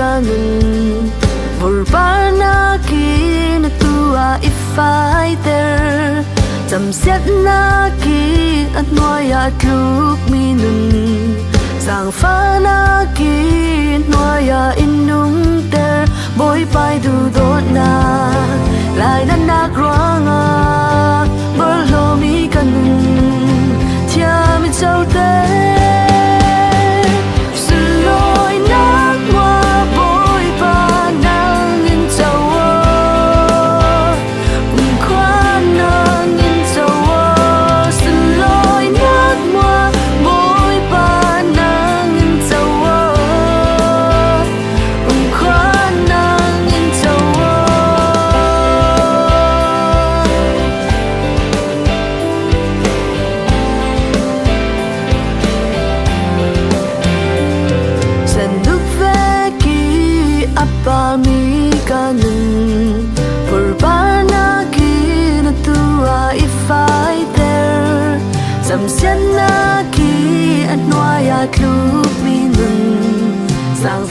kanun Vurbana ki na tua ifaiter Zamset na ki at noya tluk minun Sang fa na ki noya inung ter Boy pai du dot na Lai na nagranga Berlo mi kanun Tia mi châu te Palmi kanun Vurbana ki na tua ifaiter Zamsian na ki at noya tluk minun Sang